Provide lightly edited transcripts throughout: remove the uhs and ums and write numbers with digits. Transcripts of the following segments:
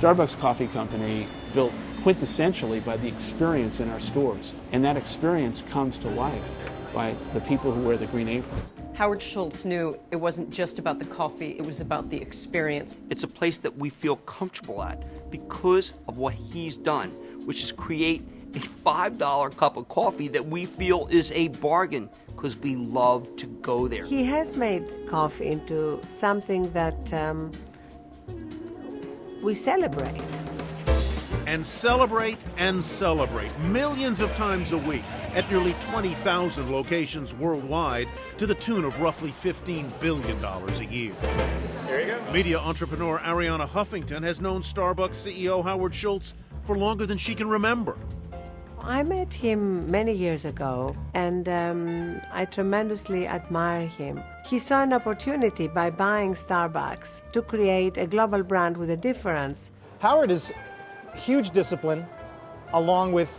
Starbucks Coffee Company built quintessentially by the experience in our stores. And that experience comes to life by the people who wear the green apron. Howard Schultz knew it wasn't just about the coffee, it was about the experience. It's a place that we feel comfortable at because of what he's done, which is create a $5 cup of coffee that we feel is a bargain because we love to go there. He has made coffee into something that we celebrate. And celebrate and celebrate millions of times a week at nearly 20,000 locations worldwide to the tune of roughly $15 billion a year. There you go. Media entrepreneur Arianna Huffington has known Starbucks CEO Howard Schultz for longer than she can remember. I met him many years ago, and I tremendously admire him. He saw an opportunity by buying Starbucks to create a global brand with a difference. Howard is huge discipline along with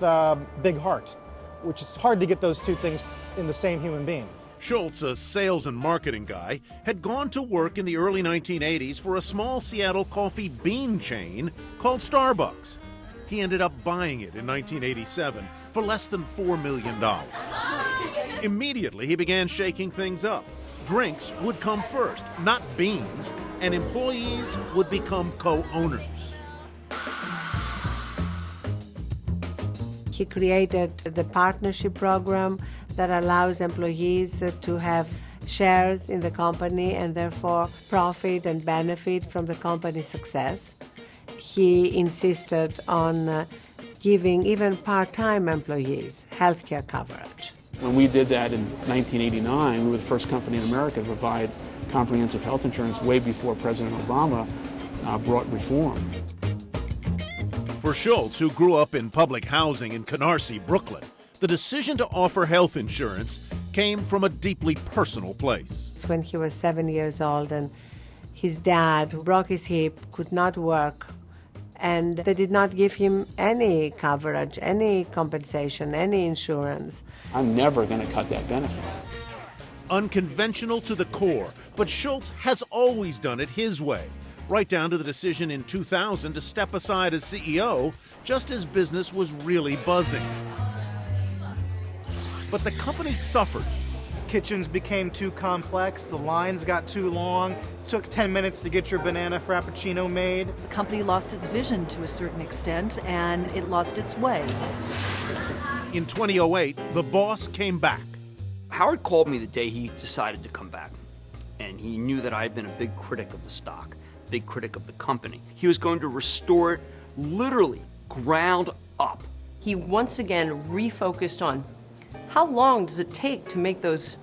big heart, which is hard to get those two things in the same human being. Schultz, a sales and marketing guy, had gone to work in the early 1980s for a small Seattle coffee bean chain called Starbucks. He ended up buying it in 1987 for less than $4 million. Immediately, he began shaking things up. Drinks would come first, not beans, and employees would become co-owners. He created the partnership program that allows employees to have shares in the company and therefore profit and benefit from the company's success. He insisted on giving even part-time employees health care coverage. When we did that in 1989, we were the first company in America to provide comprehensive health insurance way before President Obama brought reform. For Schultz, who grew up in public housing in Canarsie, Brooklyn, the decision to offer health insurance came from a deeply personal place. When he was 7 years old and his dad, who broke his hip, could not work, and they did not give him any coverage, any compensation, any insurance. I'm never going to cut that benefit. Unconventional to the core, but Schultz has always done it his way, right down to the decision in 2000 to step aside as CEO just as business was really buzzing. But the company suffered. Kitchens became too complex, the lines got too long, it took 10 minutes to get your banana frappuccino made. The company lost its vision to a certain extent, and it lost its way. In 2008, the boss came back. Howard called me the day he decided to come back, and he knew that I had been a big critic of the stock, big critic of the company. He was going to restore it literally ground up. He once again refocused on how long does it take to make those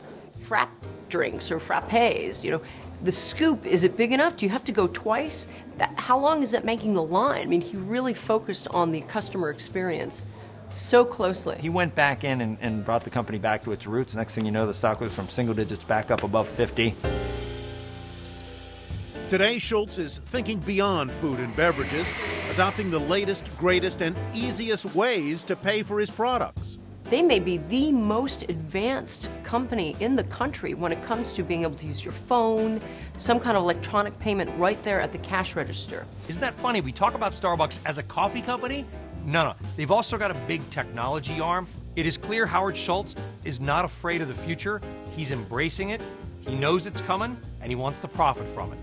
frap drinks or frappes? You know, the scoop, is it big enough? Do you have to go twice? How long is it making the line? I mean, he really focused on the customer experience so closely. He went back in and brought the company back to its roots. Next thing you know, the stock was from single digits back up above 50. Today, Schultz is thinking beyond food and beverages, adopting the latest, greatest, and easiest ways to pay for his products. They may be the most advanced company in the country when it comes to being able to use your phone, some kind of electronic payment right there at the cash register. Isn't that funny? We talk about Starbucks as a coffee company. No. They've also got a big technology arm. It is clear Howard Schultz is not afraid of the future. He's embracing it. He knows it's coming, and he wants to profit from it.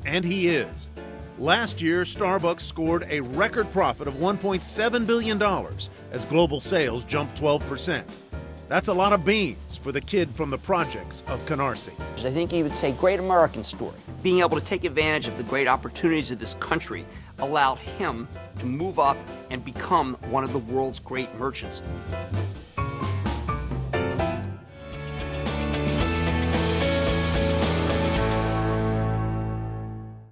And he is. Last year, Starbucks scored a record profit of $1.7 billion as global sales jumped 12%. That's a lot of beans for the kid from the projects of Canarsie. I think he would say great American story. Being able to take advantage of the great opportunities of this country allowed him to move up and become one of the world's great merchants.